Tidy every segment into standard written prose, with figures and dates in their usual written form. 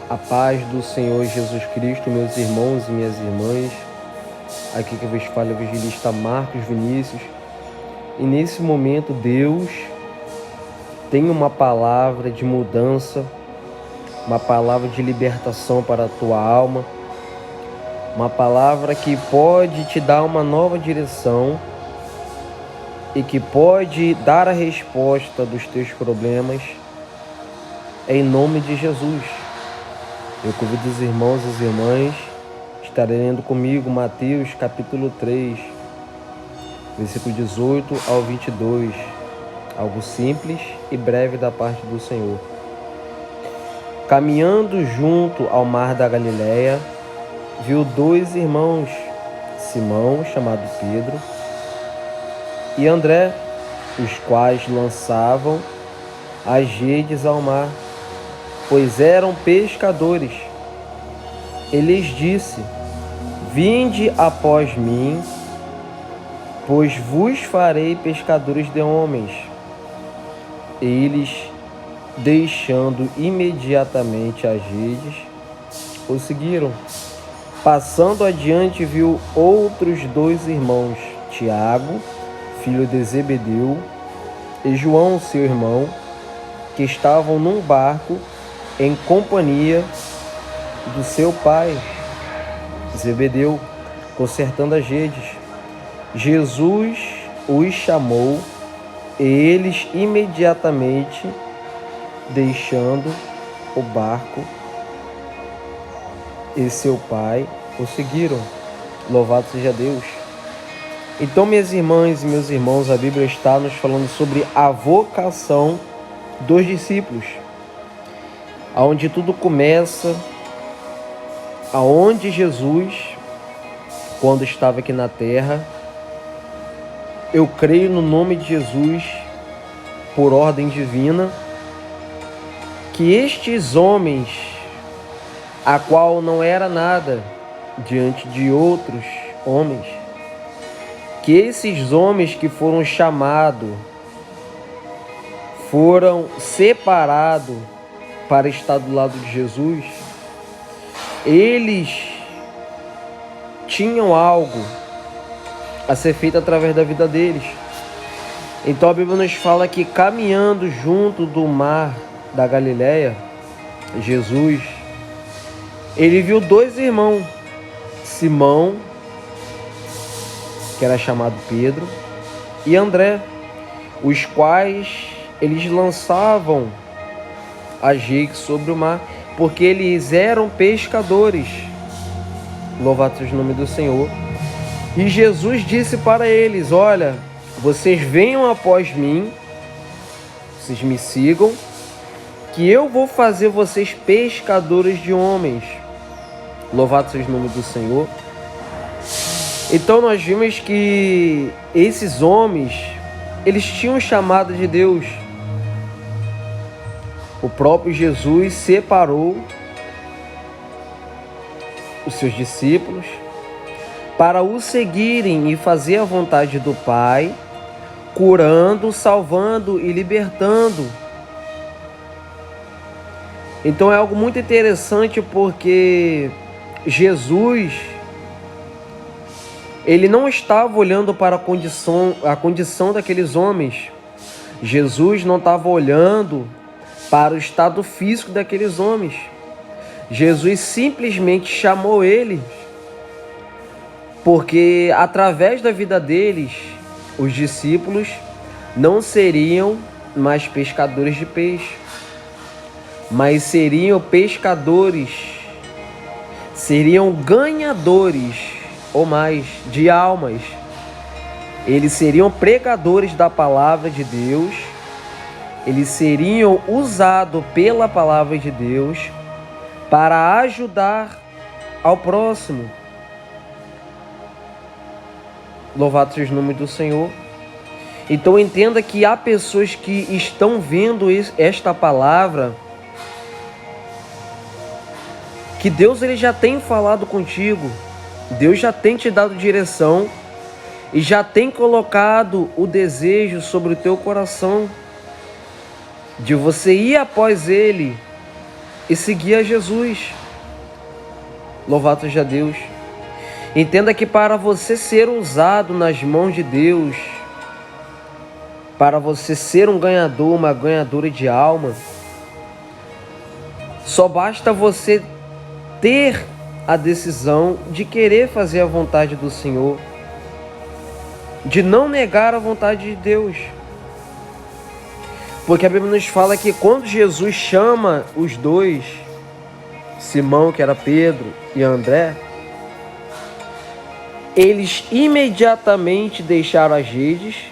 A paz do Senhor Jesus Cristo, meus irmãos e minhas irmãs. Aqui que vos fala é o evangelista Marcos Vinícius. E nesse momento Deus tem uma palavra de mudança, uma palavra de libertação para a tua alma, uma palavra que pode te dar uma nova direção e que pode dar a resposta dos teus problemas, em nome de Jesus. Eu convido os irmãos e as irmãs a estarem lendo comigo Mateus capítulo 3, versículo 18 ao 22, algo simples e breve da parte do Senhor. Caminhando junto ao mar da Galileia, viu dois irmãos, Simão, chamado Pedro, e André, os quais lançavam as redes ao mar, pois eram pescadores. Ele lhes disse: vinde após mim, pois vos farei pescadores de homens. Eles, deixando imediatamente as redes, o seguiram. Passando adiante, viu outros dois irmãos, Tiago, filho de Zebedeu, e João, seu irmão, que estavam num barco em companhia do seu pai, Zebedeu, consertando as redes. Jesus os chamou e eles imediatamente, deixando o barco e seu pai, o seguiram. Louvado seja Deus. Então, minhas irmãs e meus irmãos, a Bíblia está nos falando sobre a vocação dos discípulos, aonde tudo começa, aonde Jesus, quando estava aqui na terra, eu creio no nome de Jesus, por ordem divina, que estes homens, a qual não era nada diante de outros homens, que esses homens que foram chamados, foram separados para estar do lado de Jesus, eles tinham algo a ser feito através da vida deles. Então a Bíblia nos fala que caminhando junto do mar da Galileia, Jesus, ele viu dois irmãos, Simão, que era chamado Pedro, e André, os quais eles lançavam as redes sobre o mar, porque eles eram pescadores. Louvado seja o nome do Senhor. E Jesus disse para eles: olha, vocês venham após mim, vocês me sigam, que eu vou fazer vocês pescadores de homens. Louvado seja o nome do Senhor. Então nós vimos que esses homens, eles tinham chamado de Deus. O próprio Jesus separou os seus discípulos para o seguirem e fazer a vontade do Pai, curando, salvando e libertando. Então é algo muito interessante, porque Jesus, ele não estava olhando para a condição daqueles homens. Jesus não estava olhando para o estado físico daqueles homens. Jesus simplesmente chamou eles, porque através da vida deles, os discípulos não seriam mais pescadores de peixe, mas seriam pescadores, seriam ganhadores, ou mais, de almas. Eles seriam pregadores da palavra de Deus, eles seriam usados pela palavra de Deus para ajudar ao próximo. Louvado seja o nome do Senhor. Então entenda que há pessoas que estão vendo esta palavra, que Deus ele já tem falado contigo, Deus já tem te dado direção e já tem colocado o desejo sobre o teu coração de você ir após Ele e seguir a Jesus. Louvado seja Deus. Entenda que para você ser usado nas mãos de Deus, para você ser um ganhador, uma ganhadora de alma, só basta você ter a decisão de querer fazer a vontade do Senhor, de não negar a vontade de Deus. Porque a Bíblia nos fala que quando Jesus chama os dois, Simão, que era Pedro, e André, eles imediatamente deixaram as redes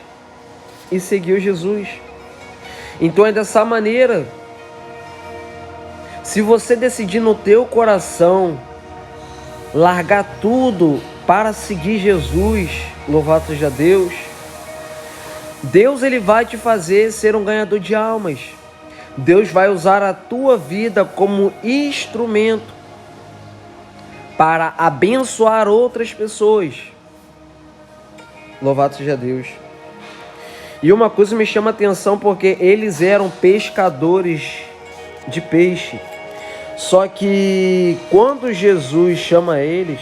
e seguiu Jesus. Então é dessa maneira. Se você decidir no teu coração largar tudo para seguir Jesus, louvado seja Deus, Deus ele vai te fazer ser um ganhador de almas. Deus vai usar a tua vida como instrumento para abençoar outras pessoas. Louvado seja Deus. E uma coisa me chama a atenção, porque eles eram pescadores de peixe. Só que quando Jesus chama eles,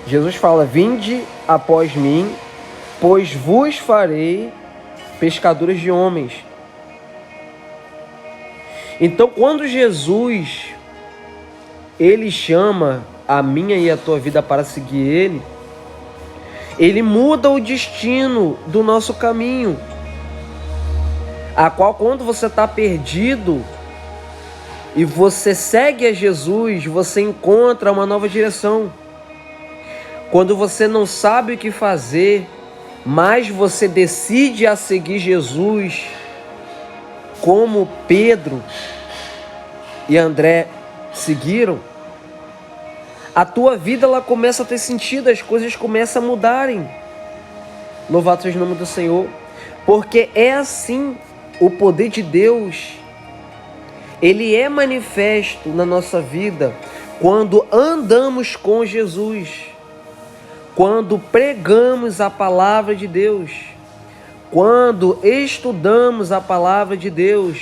Jesus fala: vinde após mim, pois vos farei pescadores de homens. Então, quando Jesus ele chama a minha e a tua vida para seguir ele, ele muda o destino do nosso caminho, a qual, quando você está perdido e você segue a Jesus, você encontra uma nova direção. Quando você não sabe o que fazer, mas você decide a seguir Jesus, como Pedro e André seguiram, a tua vida ela começa a ter sentido, as coisas começam a mudarem. Louvado seja o nome do Senhor, porque é assim. O poder de Deus, ele é manifesto na nossa vida quando andamos com Jesus, quando pregamos a palavra de Deus, quando estudamos a palavra de Deus,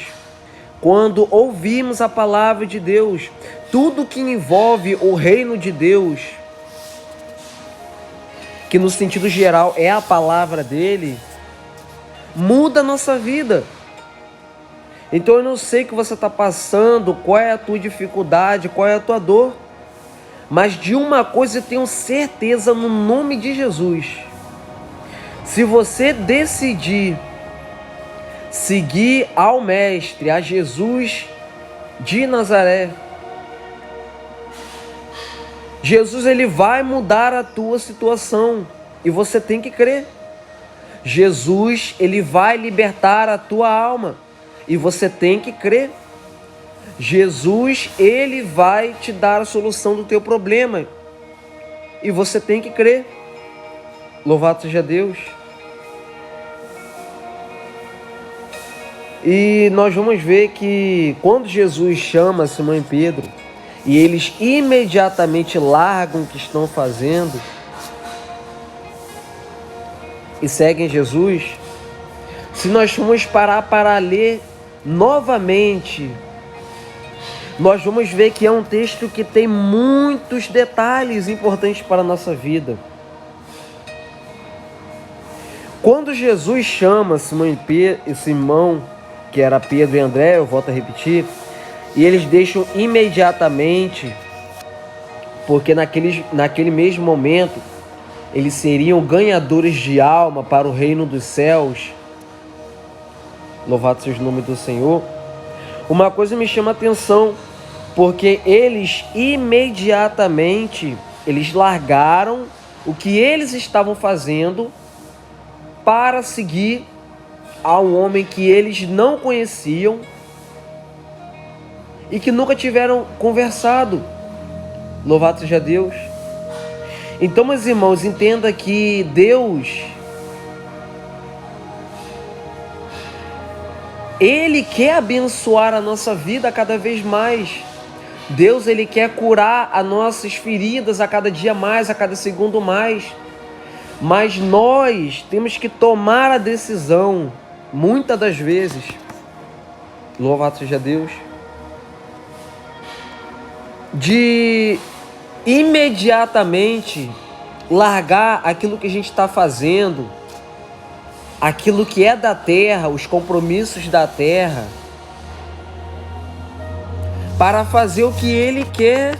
quando ouvimos a palavra de Deus. Tudo que envolve o reino de Deus, que no sentido geral é a palavra dele, muda a nossa vida. Então eu não sei o que você está passando, qual é a tua dificuldade, qual é a tua dor, mas de uma coisa eu tenho certeza no nome de Jesus: se você decidir seguir ao Mestre, a Jesus de Nazaré, Jesus ele vai mudar a tua situação e você tem que crer. Jesus ele vai libertar a tua alma e você tem que crer. Jesus ele vai te dar a solução do teu problema e você tem que crer. Louvado seja Deus. E nós vamos ver que quando Jesus chama Simão e Pedro e eles imediatamente largam o que estão fazendo e seguem Jesus, se nós formos parar para ler novamente, nós vamos ver que é um texto que tem muitos detalhes importantes para a nossa vida. Quando Jesus chama Simão, que era Pedro e André, eu volto a repetir, e eles deixam imediatamente, porque naquele mesmo momento eles seriam ganhadores de alma para o reino dos céus. Louvado seja o nome do Senhor. Uma coisa me chama a atenção, porque eles imediatamente eles largaram o que eles estavam fazendo para seguir a um homem que eles não conheciam e que nunca tiveram conversado. Louvado seja Deus. Então, meus irmãos, entenda que Deus, Ele quer abençoar a nossa vida cada vez mais. Deus, Ele quer curar as nossas feridas a cada dia mais, a cada segundo mais. Mas nós temos que tomar a decisão, muitas das vezes, Louvado seja Deus. De imediatamente largar aquilo que a gente está fazendo, aquilo que é da terra, os compromissos da terra, para fazer o que Ele quer.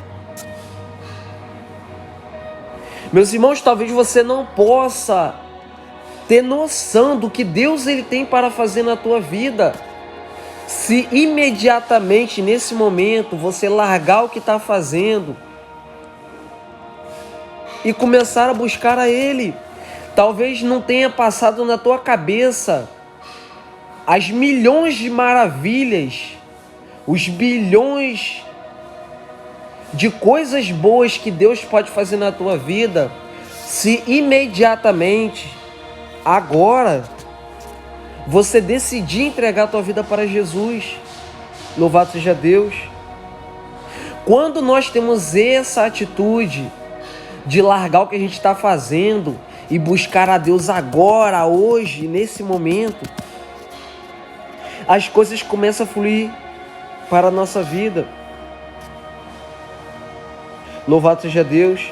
Meus irmãos, talvez você não possa ter noção do que Deus ele tem para fazer na tua vida, se imediatamente, nesse momento, você largar o que está fazendo e começar a buscar a Ele. Talvez não tenha passado na tua cabeça as milhões de maravilhas, os bilhões de coisas boas que Deus pode fazer na tua vida, se imediatamente, agora, você decidir entregar a tua vida para Jesus. Louvado seja Deus. Quando nós temos essa atitude de largar o que a gente está fazendo e buscar a Deus agora, hoje, nesse momento, as coisas começam a fluir para a nossa vida. Louvado seja Deus.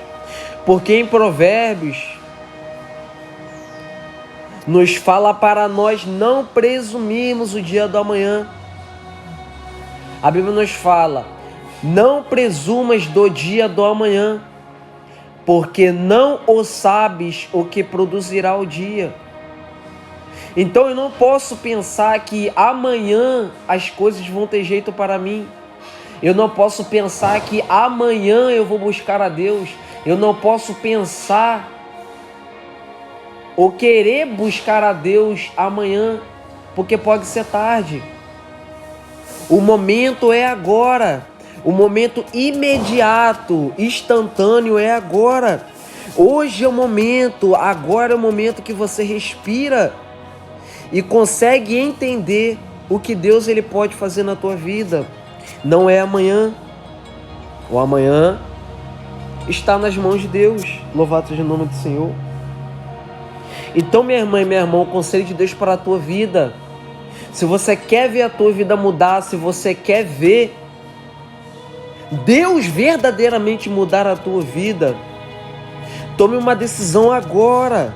Porque em Provérbios nos fala para nós não presumirmos o dia do amanhã. A Bíblia nos fala: não presumas do dia do amanhã, porque não o sabes o que produzirá o dia. Então eu não posso pensar que amanhã as coisas vão ter jeito para mim. Eu não posso pensar que amanhã eu vou buscar a Deus. Eu não posso pensar ou querer buscar a Deus amanhã, porque pode ser tarde. O momento é agora. O momento imediato, instantâneo é agora. Hoje é o momento, agora é o momento que você respira e consegue entender o que Deus ele pode fazer na tua vida. Não é amanhã. O amanhã está nas mãos de Deus. Louvado seja o nome do Senhor. Então, minha irmã e meu irmão, o conselho de Deus para a tua vida, se você quer ver a tua vida mudar, se você quer ver Deus verdadeiramente mudar a tua vida, tome uma decisão agora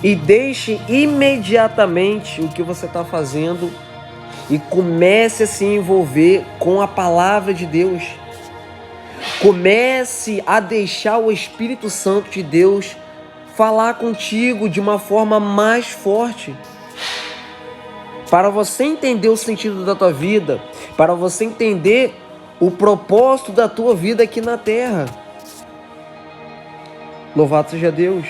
e deixe imediatamente o que você está fazendo e comece a se envolver com a palavra de Deus. Comece a deixar o Espírito Santo de Deus falar contigo de uma forma mais forte, para você entender o sentido da tua vida, para você entender o propósito da tua vida aqui na terra. Louvado seja Deus.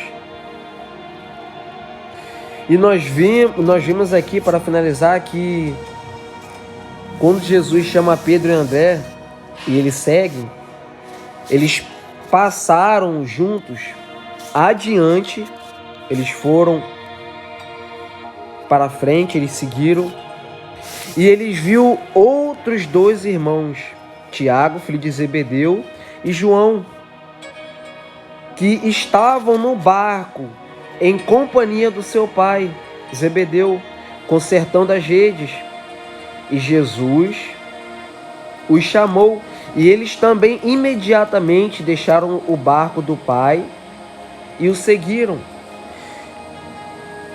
E nós vimos aqui, para finalizar, que quando Jesus chama Pedro e André e eles seguem, eles passaram juntos adiante, eles foram para frente, eles seguiram, e eles viram outros dois irmãos, Tiago, filho de Zebedeu, e João, que estavam no barco em companhia do seu pai, Zebedeu, consertando as redes. E Jesus os chamou, e eles também imediatamente deixaram o barco do pai e o seguiram.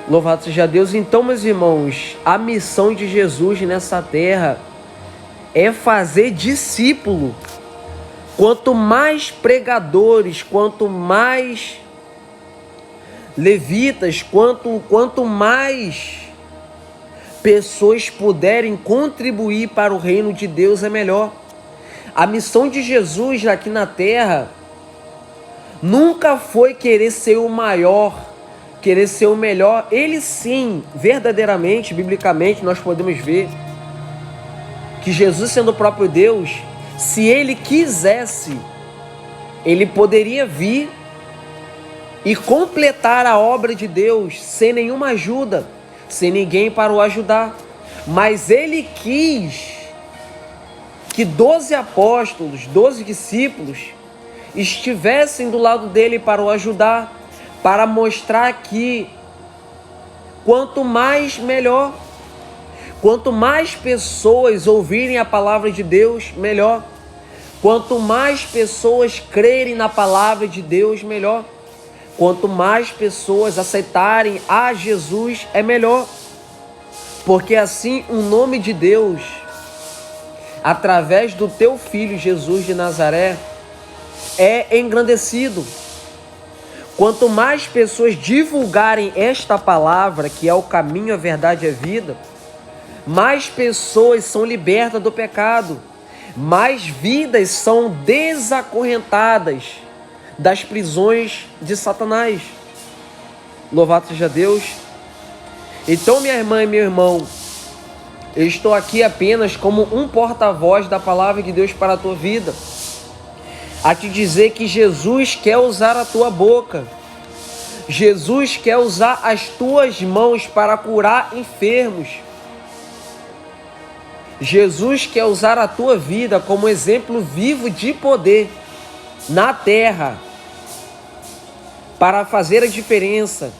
Louvado seja Deus. Então, meus irmãos, a missão de Jesus nessa terra é fazer discípulo. Quanto mais pregadores, quanto mais levitas, quanto mais pessoas puderem contribuir para o reino de Deus, é melhor. A missão de Jesus aqui na terra nunca foi querer ser o maior, querer ser o melhor. Ele sim, verdadeiramente, biblicamente, nós podemos ver que Jesus, sendo o próprio Deus, se ele quisesse, ele poderia vir e completar a obra de Deus sem nenhuma ajuda, sem ninguém para o ajudar. Mas ele quis que 12 apóstolos, 12 discípulos estivessem do lado dele para o ajudar, para mostrar que quanto mais melhor. Quanto mais pessoas ouvirem a palavra de Deus, melhor. Quanto mais pessoas crerem na palavra de Deus, melhor. Quanto mais pessoas aceitarem a Jesus, é melhor. Porque assim o nome de Deus, através do teu filho Jesus de Nazaré, é engrandecido. Quanto mais pessoas divulgarem esta palavra, que é o caminho, a verdade e a vida, mais pessoas são libertas do pecado, mais vidas são desacorrentadas das prisões de Satanás. Louvado seja Deus. Então, minha irmã e meu irmão, eu estou aqui apenas como um porta-voz da palavra de Deus para a tua vida, a te dizer que Jesus quer usar a tua boca, Jesus quer usar as tuas mãos para curar enfermos, Jesus quer usar a tua vida como exemplo vivo de poder na terra para fazer a diferença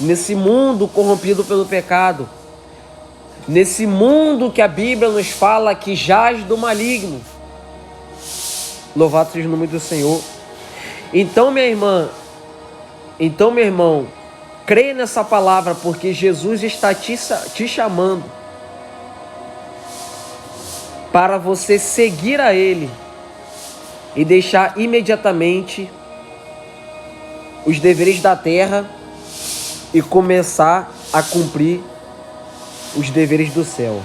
nesse mundo corrompido pelo pecado, nesse mundo que a Bíblia nos fala que jaz do maligno. Louvado seja o nome do Senhor. Então, minha irmã, então, meu irmão, creia nessa palavra, porque Jesus está te chamando para você seguir a Ele e deixar imediatamente os deveres da terra e começar a cumprir os deveres do céu.